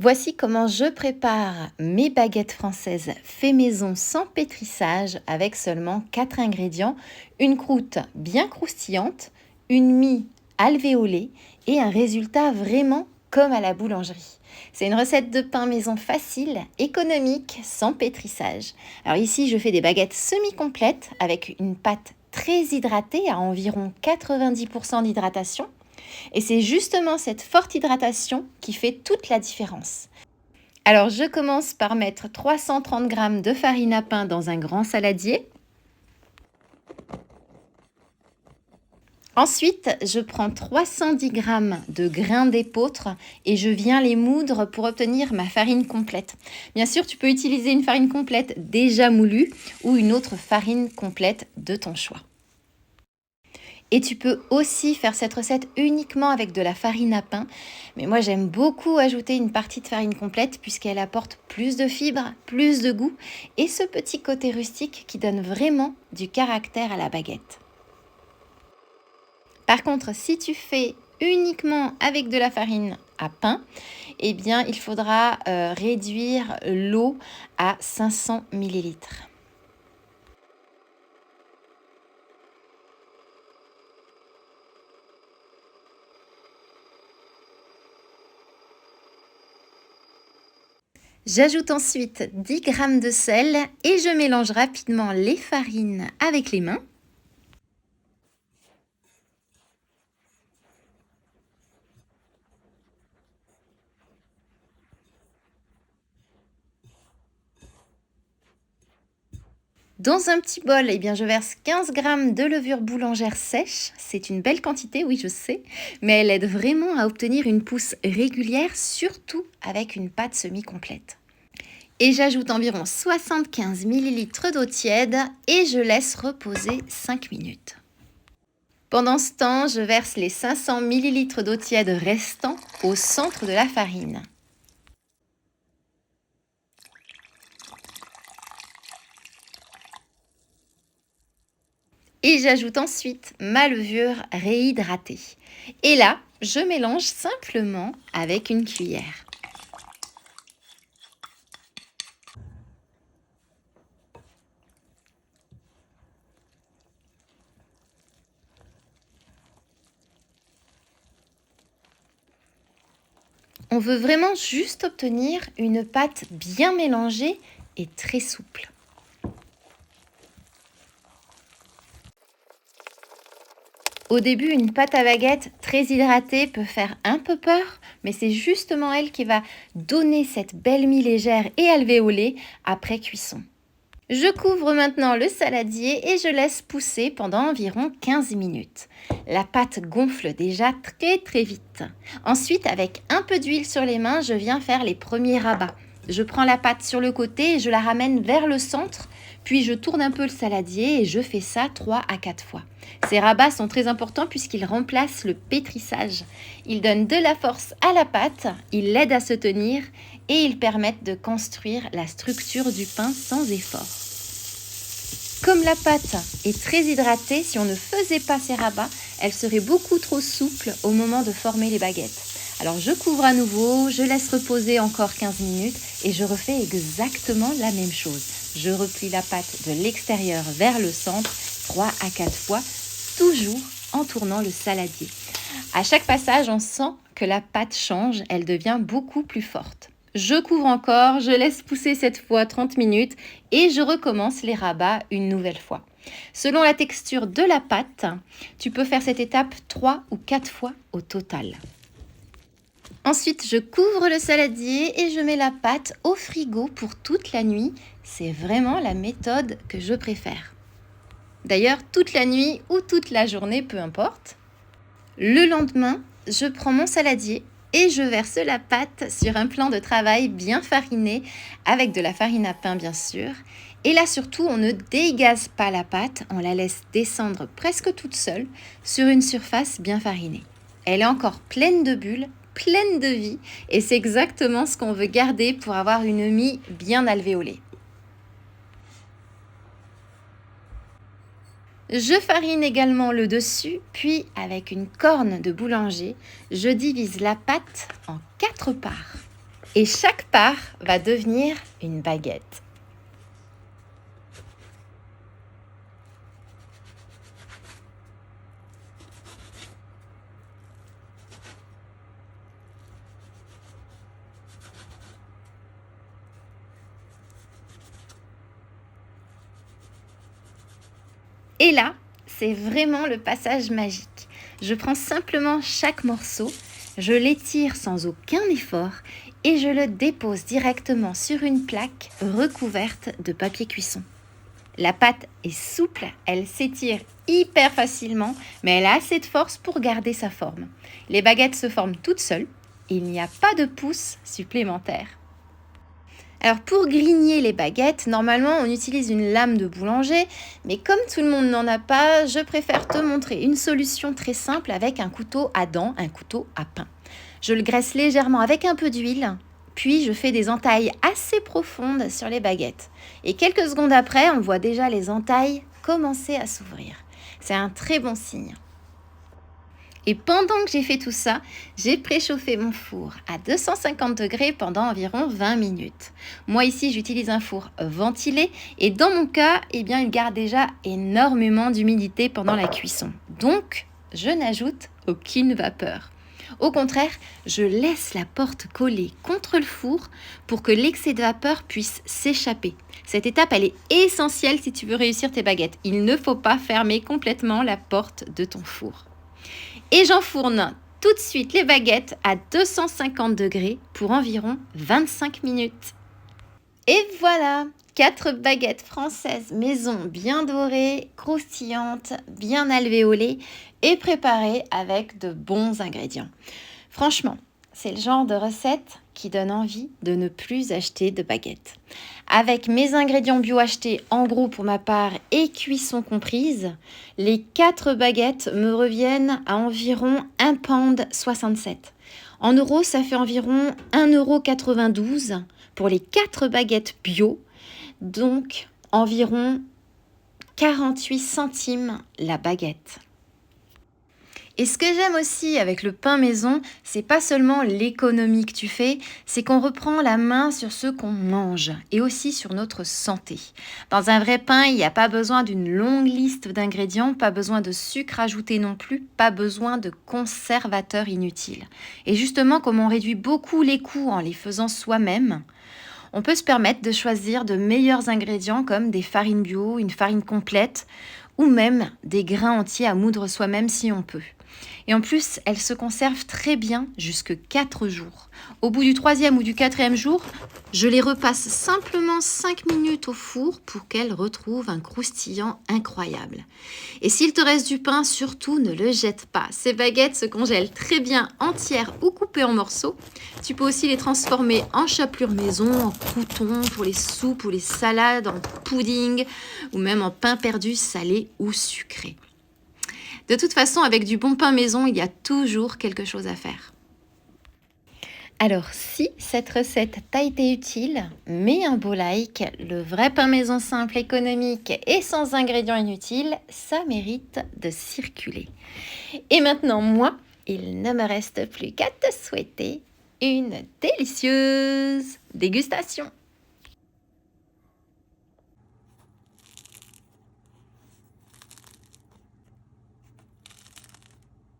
Voici comment je prépare mes baguettes françaises fait maison sans pétrissage avec seulement 4 ingrédients, une croûte bien croustillante, une mie alvéolée et un résultat vraiment comme à la boulangerie. C'est une recette de pain maison facile, économique, sans pétrissage. Alors ici, je fais des baguettes semi-complètes avec une pâte très hydratée à environ 90% d'hydratation. Et c'est justement cette forte hydratation qui fait toute la différence. Alors je commence par mettre 330 g de farine à pain dans un grand saladier. Ensuite, je prends 310 g de grains d'épeautre et je viens les moudre pour obtenir ma farine complète. Bien sûr, tu peux utiliser une farine complète déjà moulue ou une autre farine complète de ton choix. Et tu peux aussi faire cette recette uniquement avec de la farine à pain. Mais moi, j'aime beaucoup ajouter une partie de farine complète puisqu'elle apporte plus de fibres, plus de goût et ce petit côté rustique qui donne vraiment du caractère à la baguette. Par contre, si tu fais uniquement avec de la farine à pain, eh bien, il faudra réduire l'eau à 500 ml. J'ajoute ensuite 10 g de sel et je mélange rapidement les farines avec les mains. Dans un petit bol, eh bien, je verse 15 g de levure boulangère sèche. C'est une belle quantité, oui, je sais, mais elle aide vraiment à obtenir une pousse régulière, surtout avec une pâte semi-complète. Et j'ajoute environ 75 ml d'eau tiède et je laisse reposer 5 minutes. Pendant ce temps, je verse les 500 ml d'eau tiède restants au centre de la farine. Et j'ajoute ensuite ma levure réhydratée. Et là, je mélange simplement avec une cuillère. On veut vraiment juste obtenir une pâte bien mélangée et très souple. Au début, une pâte à baguette très hydratée peut faire un peu peur, mais c'est justement elle qui va donner cette belle mie légère et alvéolée après cuisson. Je couvre maintenant le saladier et je laisse pousser pendant environ 15 minutes. La pâte gonfle déjà très vite. Ensuite, avec un peu d'huile sur les mains, je viens faire les premiers rabats. Je prends la pâte sur le côté et je la ramène vers le centre, puis je tourne un peu le saladier et je fais ça 3 à 4 fois. Ces rabats sont très importants puisqu'ils remplacent le pétrissage. Ils donnent de la force à la pâte, ils l'aident à se tenir et ils permettent de construire la structure du pain sans effort. Comme la pâte est très hydratée, si on ne faisait pas ces rabats, elle serait beaucoup trop souple au moment de former les baguettes. Alors je couvre à nouveau, je laisse reposer encore 15 minutes et je refais exactement la même chose. Je replie la pâte de l'extérieur vers le centre 3 à 4 fois, toujours en tournant le saladier. À chaque passage, on sent que la pâte change, elle devient beaucoup plus forte. Je couvre encore, je laisse pousser cette fois 30 minutes et je recommence les rabats une nouvelle fois. Selon la texture de la pâte, tu peux faire cette étape 3 ou 4 fois au total. Ensuite, je couvre le saladier et je mets la pâte au frigo pour toute la nuit. C'est vraiment la méthode que je préfère. D'ailleurs, toute la nuit ou toute la journée, peu importe. Le lendemain, je prends mon saladier et je verse la pâte sur un plan de travail bien fariné, avec de la farine à pain bien sûr. Et là surtout, on ne dégaze pas la pâte, on la laisse descendre presque toute seule sur une surface bien farinée. Elle est encore pleine de bulles, pleine de vie, et c'est exactement ce qu'on veut garder pour avoir une mie bien alvéolée. Je farine également le dessus, puis avec une corne de boulanger, je divise la pâte en 4 parts. Et chaque part va devenir une baguette. Et là, c'est vraiment le passage magique. Je prends simplement chaque morceau, je l'étire sans aucun effort et je le dépose directement sur une plaque recouverte de papier cuisson. La pâte est souple, elle s'étire hyper facilement, mais elle a assez de force pour garder sa forme. Les baguettes se forment toutes seules, il n'y a pas de pouce supplémentaire. Alors pour grigner les baguettes, normalement on utilise une lame de boulanger, mais comme tout le monde n'en a pas, je préfère te montrer une solution très simple avec un couteau à dents, un couteau à pain. Je le graisse légèrement avec un peu d'huile, puis je fais des entailles assez profondes sur les baguettes. Et quelques secondes après, on voit déjà les entailles commencer à s'ouvrir. C'est un très bon signe. Et pendant que j'ai fait tout ça, j'ai préchauffé mon four à 250 degrés pendant environ 20 minutes. Moi ici, j'utilise un four ventilé et dans mon cas, il garde déjà énormément d'humidité pendant la cuisson. Donc, je n'ajoute aucune vapeur. Au contraire, je laisse la porte collée contre le four pour que l'excès de vapeur puisse s'échapper. Cette étape, elle est essentielle si tu veux réussir tes baguettes. Il ne faut pas fermer complètement la porte de ton four. Et j'enfourne tout de suite les baguettes à 250 degrés pour environ 25 minutes. Et voilà, 4 baguettes françaises maison bien dorées, croustillantes, bien alvéolées et préparées avec de bons ingrédients. Franchement, c'est le genre de recette qui donne envie de ne plus acheter de baguettes. Avec mes ingrédients bio achetés en gros pour ma part et cuisson comprise, les 4 baguettes me reviennent à environ 1,67 £. En euros, ça fait environ 1,92 € pour les 4 baguettes bio, donc environ 48 centimes la baguette. Et ce que j'aime aussi avec le pain maison, c'est pas seulement l'économie que tu fais, c'est qu'on reprend la main sur ce qu'on mange et aussi sur notre santé. Dans un vrai pain, il n'y a pas besoin d'une longue liste d'ingrédients, pas besoin de sucre ajouté non plus, pas besoin de conservateurs inutiles. Et justement, comme on réduit beaucoup les coûts en les faisant soi-même, on peut se permettre de choisir de meilleurs ingrédients comme des farines bio, une farine complète ou même des grains entiers à moudre soi-même si on peut. Et en plus, elles se conservent très bien jusque 4 jours. Au bout du 3e ou du 4e jour, je les repasse simplement 5 minutes au four pour qu'elles retrouvent un croustillant incroyable. Et s'il te reste du pain, surtout ne le jette pas. Ces baguettes se congèlent très bien entières ou coupées en morceaux. Tu peux aussi les transformer en chapelure maison, en croûtons pour les soupes ou les salades, en pudding ou même en pain perdu salé ou sucré. De toute façon, avec du bon pain maison, il y a toujours quelque chose à faire. Alors, si cette recette t'a été utile, mets un beau like. Le vrai pain maison simple, économique et sans ingrédients inutiles, ça mérite de circuler. Et maintenant, moi, il ne me reste plus qu'à te souhaiter une délicieuse dégustation.